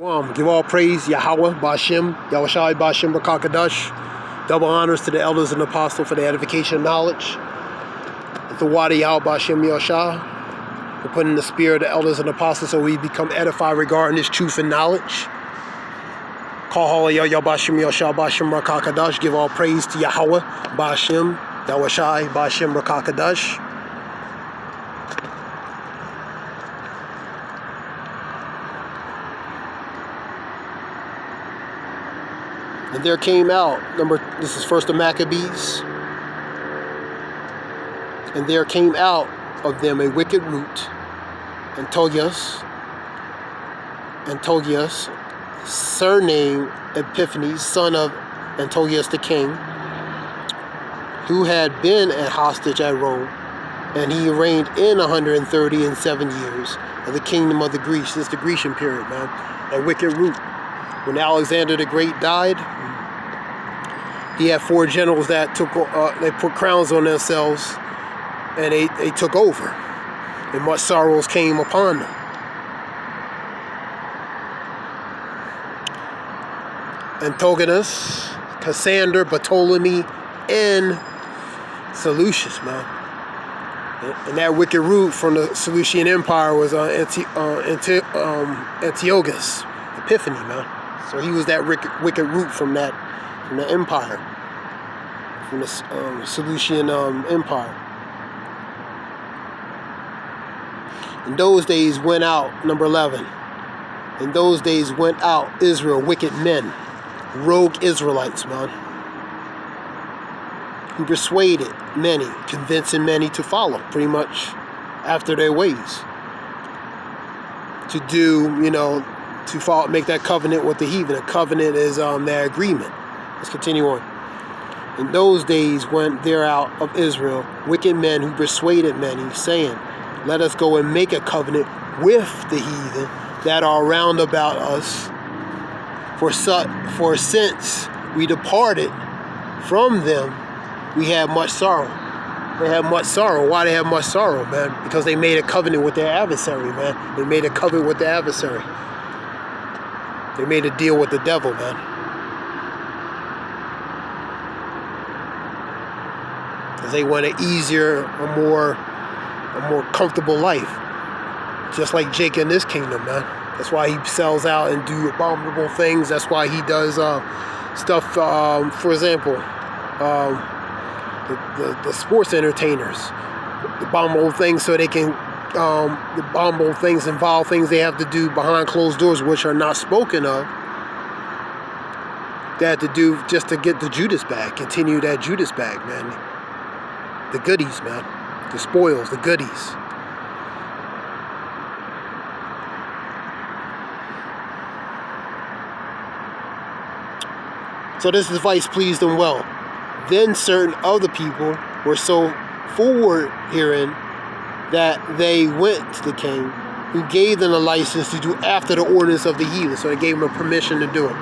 Give all praise, Yahweh, Ba'ashem, Yahushai, Ba'ashem, Rakakadash. Double honors to the elders and apostles for the edification of knowledge. The Wadi Yahweh, Ba'ashem, Yahushai, for putting the spirit of the elders and apostles so we become edified regarding this truth and knowledge. Call holy Yahweh, Ba'ashem, Yahushai, Ba'ashem, Rakakadash. Give all praise to Yahweh, Ba'ashem, Yahushai, Ba'ashem, Rakakadash. And there came out, this is First of Maccabees, and there came out of them a wicked root, Antiochus, surnamed Epiphanes, son of Antiochus the king, who had been a hostage at Rome, and he reigned in 137 years of the kingdom of the Greeks. This is the Grecian period, man. A wicked root. When Alexander the Great died, he had 4 generals that they put crowns on themselves, and they took over, and much sorrows came upon them. Antigonus, Cassander, Ptolemy, and Seleucus, man. And that wicked root from the Seleucian Empire was Antiochus Epiphanes, man. So he was that wicked root from the empire, from the Seleucian Empire. In those days went out, number 11. In those days went out Israel, wicked men, rogue Israelites, man, who persuaded many, convincing many to follow, pretty much after their ways, to do, to follow, make that covenant with the heathen. A covenant is their agreement. Let's continue on. In those days went there out of Israel wicked men who persuaded many, saying, let us go and make a covenant with the heathen that are round about us. For since we departed from them, we had much sorrow. They had much sorrow. Why they have much sorrow, man? Because they made a covenant with their adversary, man. They made a covenant with the adversary. They made a deal with the devil, man. Because they want an easier, a more comfortable life. Just like Jake in this kingdom, man. That's why he sells out and do abominable things. That's why he does stuff, for example, the sports entertainers, the abominable things, so they can, the abominable things involve things they have to do behind closed doors, which are not spoken of. They had to do just to get the Judas bag, continue that Judas bag, man. The goodies, man. The spoils, the goodies. So this advice pleased them well. Then certain other people were so forward herein that they went to the king, who gave them a license to do after the ordinance of the heathen. So they gave them a permission to do it.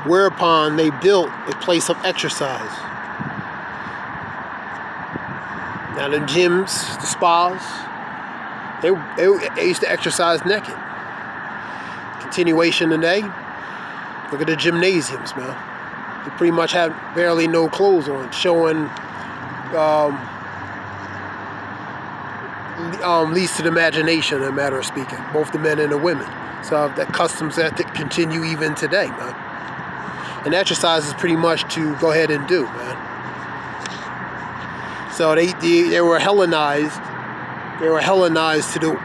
Whereupon they built a place of exercise. Now the gyms, the spas, they used to exercise naked. Continuation today, look at the gymnasiums, man. They pretty much have barely no clothes on, showing leads to the imagination, in a matter of speaking, both the men and the women. So that customs that continue even today, man. And exercise is pretty much to go ahead and do, man. So they were Hellenized. They were Hellenized to the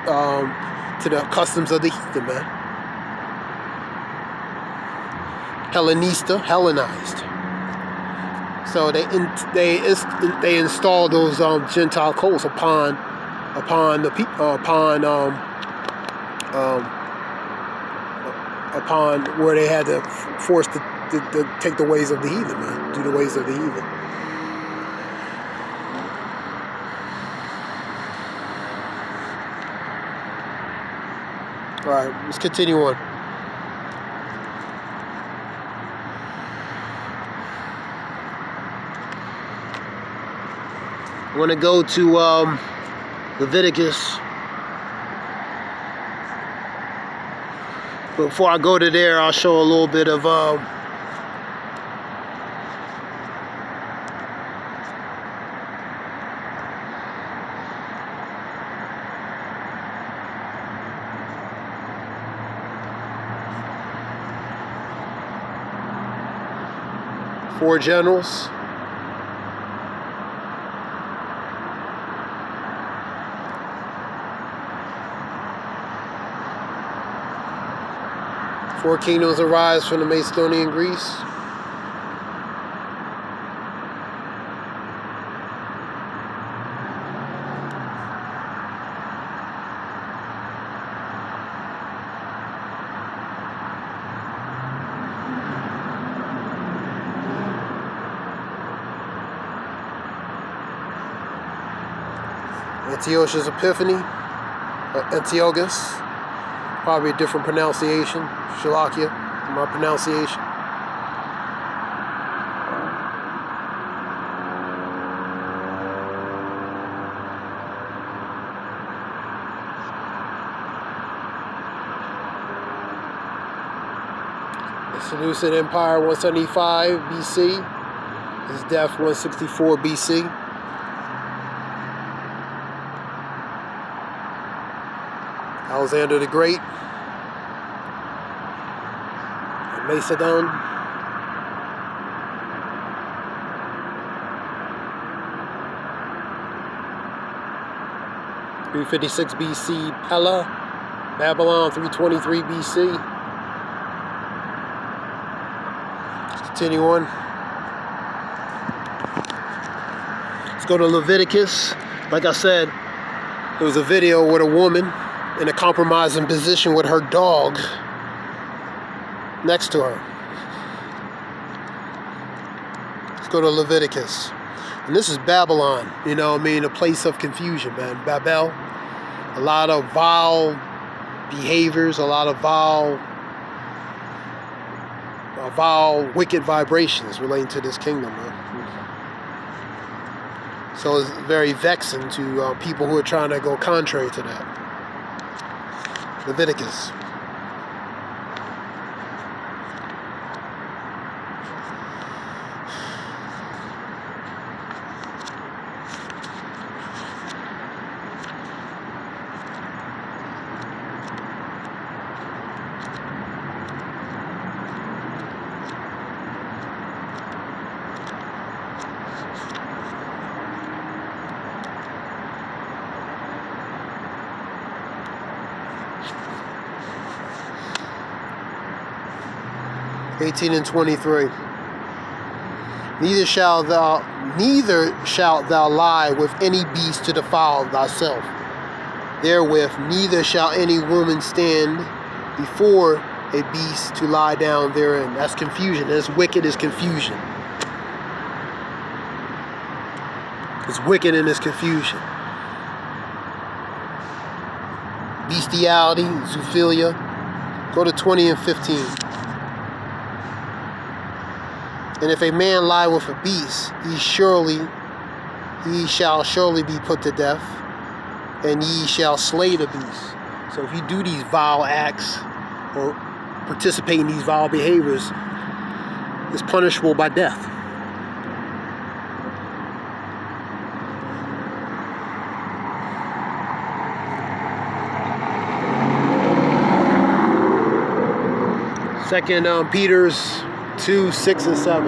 customs of the heathen, man. Hellenized. So they installed those Gentile codes upon where they had to force to take the ways of the heathen, man. Do the ways of the heathen. All right, let's continue on. I want to go to Leviticus But before I go to there, I'll show a little bit of 4 generals. Four kingdoms arise from the Macedonian Greece. Antiochus Antiochus, probably a different pronunciation. Shalakia, my pronunciation. The Seleucid Empire, 175 BC. His death, 164 BC. Alexander the Great, Macedon, (356 BC) Pella, Babylon, 323 BC. Let's continue on. Let's go to Leviticus. Like I said, there was a video with a woman in a compromising position with her dog next to her. Let's go to Leviticus. And this is Babylon, you know what I mean, a place of confusion, man. Babel. A lot of vile behaviors, a lot of vile, wicked vibrations relating to this kingdom, man. So it's very vexing to people who are trying to go contrary to that. Leviticus. (18 and 23). Neither shalt thou lie with any beast to defile thyself therewith, neither shall any woman stand before a beast to lie down therein. That's confusion. That's wicked as confusion. It's wicked in its confusion. Bestiality, zoophilia. Go to 20 and 15. And if a man lie with a beast, he shall surely be put to death, and ye shall slay the beast. So if you do these vile acts or participate in these vile behaviors, it's punishable by death. Second Peter's 2, 6, and 7.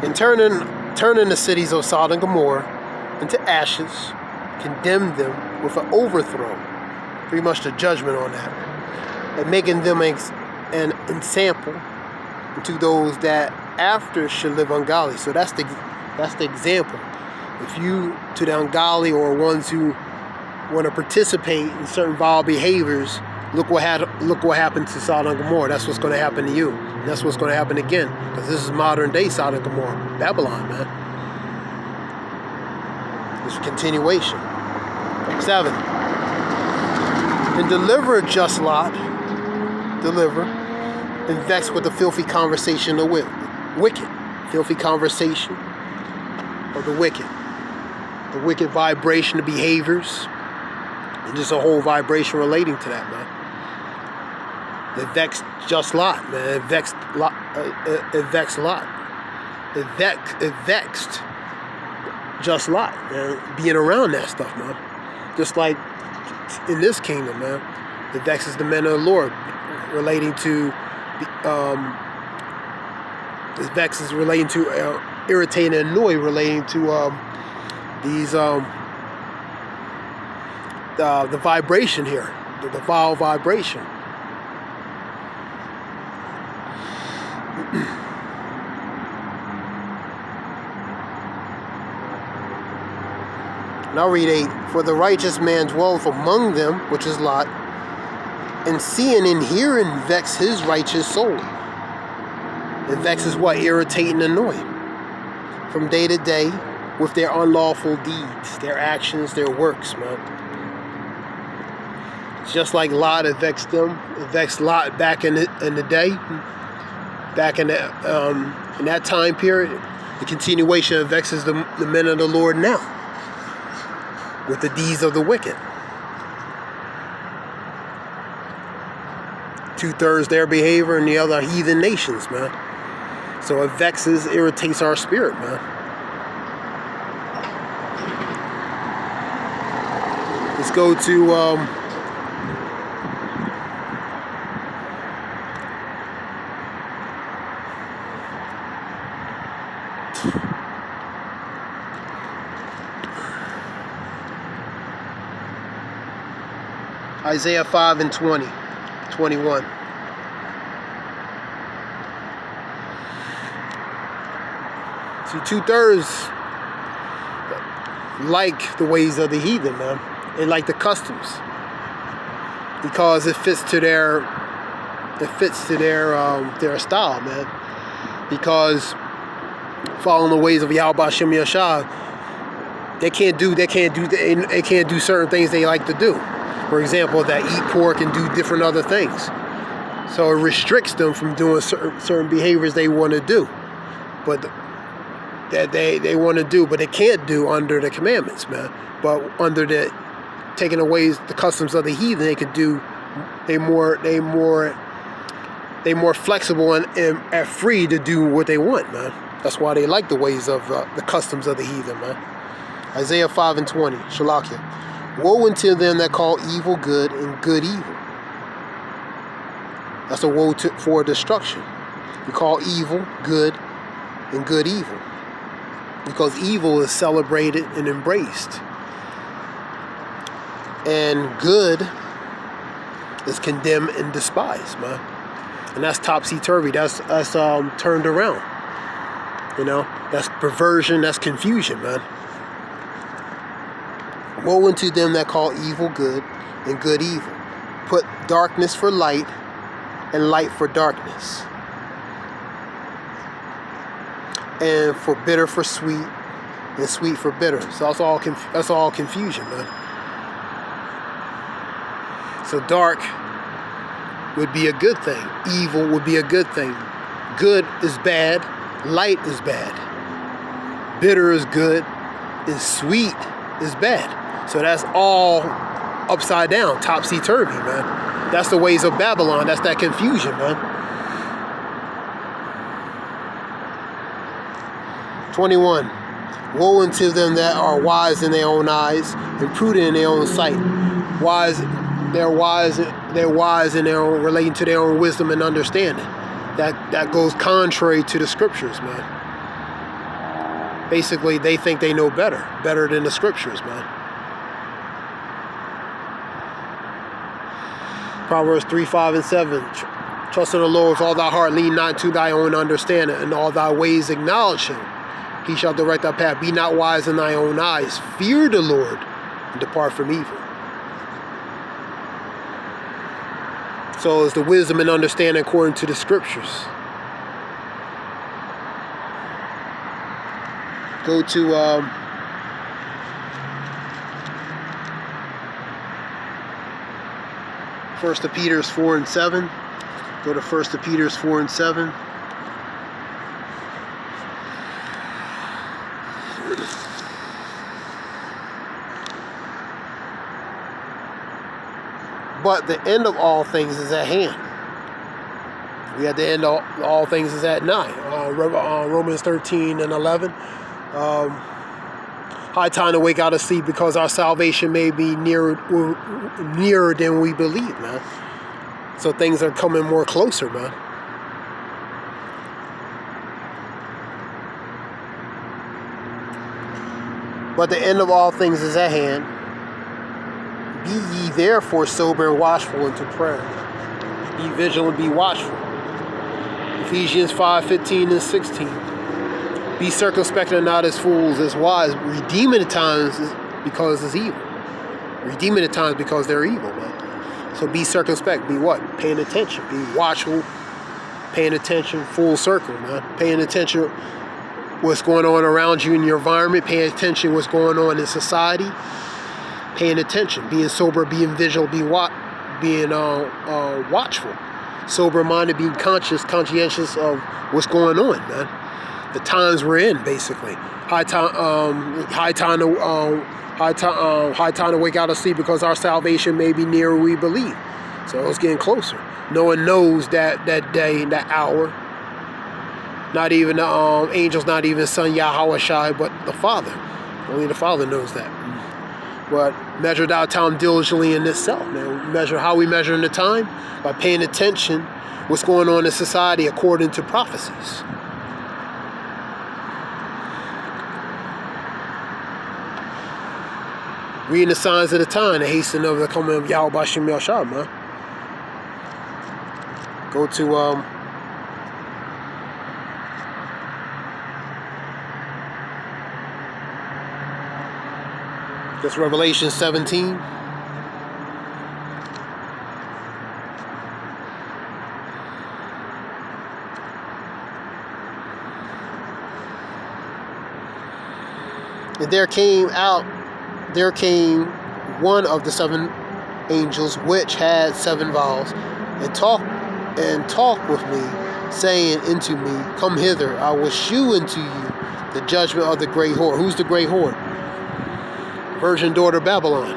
And turning the cities of Sodom and Gomorrah into ashes, condemned them with an overthrow, pretty much the judgment on that, and making them an example to those that after should live ungodly. So that's the example. If you, to the ungodly or ones who want to participate in certain vile behaviors, look what happened to Sodom and Gomorrah. That's what's going to happen to you. And that's what's going to happen again, because this is modern day Sodom and Gomorrah, Babylon, man. It's a continuation. 7. And deliver just Lot, and vexed with the filthy conversation of the wicked. Filthy conversation of the wicked. The wicked vibration of behaviors. And just a whole vibration relating to that, man. It vexed just Lot, man. It vexed Lot. It vexed Lot. It vexed just Lot, man. Being around that stuff, man. Just like in this kingdom, man. It vexes the men of the Lord, relating to. It vexes relating to irritate and annoy, relating to these the vibration here, the vile vibration. And I'll read 8. For the righteous man dwelleth among them, which is Lot, and seeing and hearing vex his righteous soul. It vexes what? Irritate and annoy. From day to day with their unlawful deeds, their actions, their works, man. Just like Lot, it vexed them. It vexed Lot back in the day, back in that time period. The continuation of vexes the men of the Lord now with the deeds of the wicked. 2/3 their behavior and the other heathen nations, man. So it vexes, irritates our spirit, man. Let's go to Isaiah 5 and 20, 21. See, 2/3 like the ways of the heathen, man. They like the customs because it fits to their style, man. Because following the ways of Yahweh Shem Yashah, they can't do certain things they like to do. For example, that eat pork and do different other things. So it restricts them from doing certain behaviors they want to do, but that they want to do, but they can't do under the commandments, man. But under the taking away the customs of the heathen, they can do. They more flexible and free to do what they want, man. That's why they like the ways of the customs of the heathen, man. Isaiah 5 and 20, Shalakia. Woe unto them that call evil good and good evil. That's a woe for destruction. You call evil good and good evil. Because evil is celebrated and embraced. And good is condemned and despised, man. And that's topsy-turvy. That's turned around. You know, that's perversion, that's confusion, man. Woe unto them that call evil good and good evil. Put darkness for light and light for darkness. And for bitter for sweet and sweet for bitter. So that's all confusion, man. So dark would be a good thing. Evil would be a good thing. Good is bad. Light is bad. Bitter is good. And sweet is bad. So that's all upside down, topsy-turvy, man. That's the ways of Babylon. That's that confusion, man. 21. Woe unto them that are wise in their own eyes and prudent in their own sight. They're wise in their own, relating to their own wisdom and understanding. That goes contrary to the scriptures, man. Basically, they think they know better than the scriptures, man. Proverbs 3, 5, and 7. Trust in the Lord with all thy heart, lean not to thy own understanding, and all thy ways acknowledge him. He shall direct thy path. Be not wise in thy own eyes. Fear the Lord and depart from evil. So it's the wisdom and understanding according to the scriptures. Go to 1 Peter 4 and 7. Go to 1 Peter 4 and 7. But the end of all things is at hand. We at the end of all things is at nigh. Romans 13 and 11. High time to wake out of sleep, because our salvation may be nearer than we believe, man. So things are coming more closer, man. But the end of all things is at hand. Be ye therefore sober and watchful unto prayer. Be vigilant, be watchful. Ephesians 5:15 and 16. Be circumspect and not as fools, as wise, redeeming the times because it's evil. Redeeming the times because they're evil, man. So be circumspect, be what? Paying attention, be watchful, paying attention, full circle, man. Paying attention what's going on around you in your environment, paying attention what's going on in society, paying attention, being sober, being vigilant, being watchful, sober-minded, being conscientious of what's going on, man. The times we're in, basically. High time to wake out of sleep, because our salvation may be nearer we believe. So it's getting closer. No one knows that day, that hour. Not even the angels, not even Son Yahweh Shai, but the Father. Only the Father knows that. But measure our time diligently in itself, man. How we measure in the time? By paying attention what's going on in society according to prophecies. Reading the signs of the time, the hastening of the coming of Yahweh B'Shem Yahshua, man. Go to that's Revelation 17. And there came one of the seven angels which had 7 vials, and talked with me, saying unto me, Come hither, I will shew unto you the judgment of the great whore. Who's the great whore? Virgin daughter Babylon,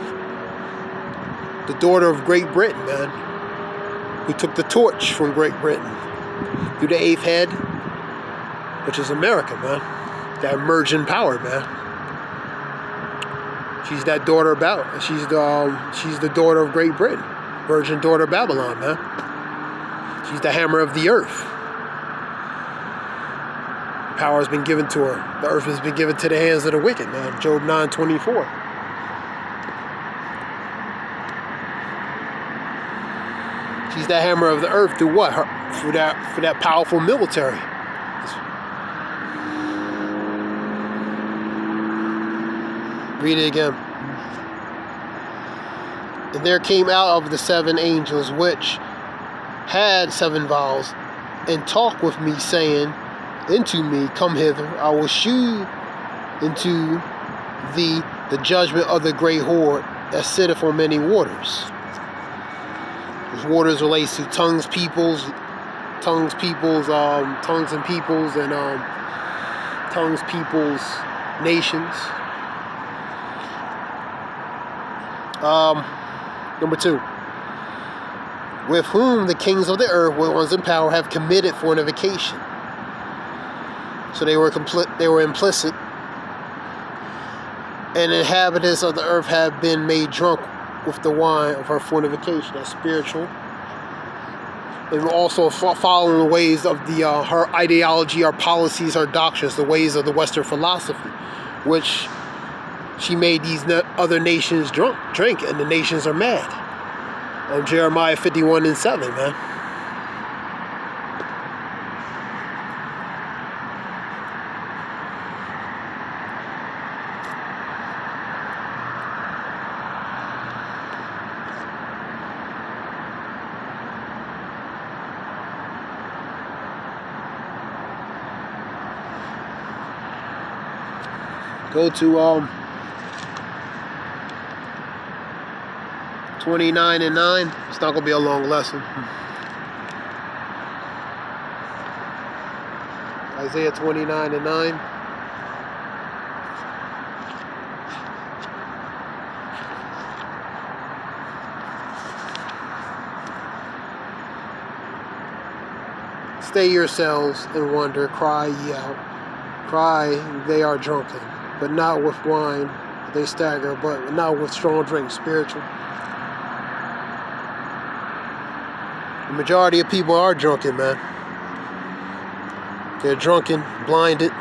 the daughter of Great Britain, man, who took the torch from Great Britain through the 8th head, which is America, man. That emerging power, man. She's that daughter about. She's the daughter of Great Britain, Virgin daughter Babylon, man. She's the hammer of the earth. Power has been given to her. The earth has been given to the hands of the wicked, man. Job 9:24. She's the hammer of the earth through what? For that powerful military. Read it again. And there came out of the 7 angels which had 7 vials, and talked with me, saying unto me, Come hither, I will shew unto thee the judgment of the great whore that sitteth on many waters. Those waters relates to tongues and peoples, nations. Number 2. With whom the kings of the earth, with ones in power, have committed fornication. So they were implicit. And inhabitants of the earth have been made drunk with the wine of her fornication. That's spiritual. And also following the ways of her ideology, her policies, her doctrines, the ways of the Western philosophy, which she made these other nations drink, and the nations are mad. Jeremiah 51 and 7, man. Go to 29 and 9. It's not going to be a long lesson. Isaiah 29:9. Stay yourselves and wonder, cry ye out. Cry, they are drunken, but not with wine. They stagger, but not with strong drink, spiritual. The majority of people are drunken, man. They're drunken, blinded.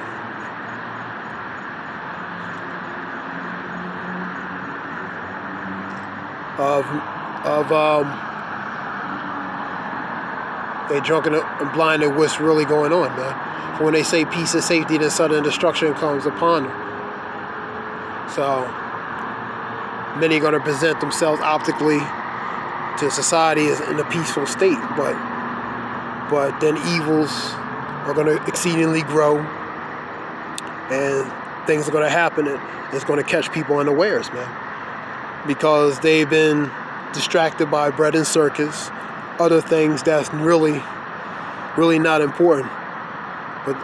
They're drunken and blinded what's really going on, man. When they say peace and safety, then sudden destruction comes upon them. So many are going to present themselves optically to society as in a peaceful state, but then evils are going to exceedingly grow, and things are going to happen, and it's going to catch people unawares, man, because they've been distracted by bread and circus, other things that's really not important, but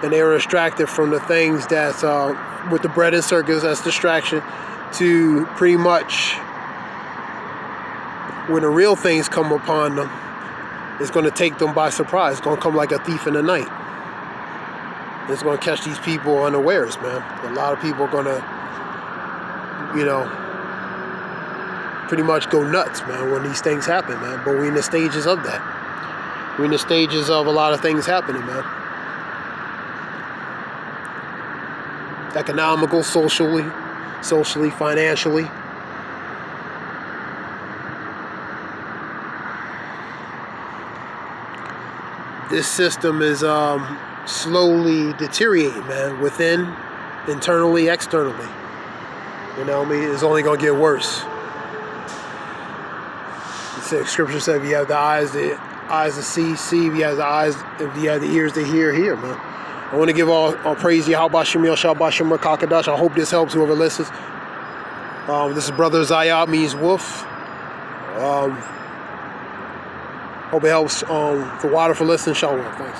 and they were distracted from the things that's with the bread and circus as distraction to pretty much when the real things come upon them, it's going to take them by surprise. It's going to come like a thief in the night. It's going to catch these people unawares, man. A lot of people are going to, pretty much go nuts, man, when these things happen, man. But we're in the stages of that. We're in the stages of a lot of things happening, man. Economical, socially, financially. This system is slowly deteriorating, man, within, internally, externally. It's only going to get worse. Scripture said, if you have the eyes to see, if you have the ears to hear, man. I want to give all praise to Yahweh Shem Yahshua Kakadash. I hope this helps whoever listens. This is Brother Zayah, means wolf. Hope it helps. The water for listening. Shalom. Thanks.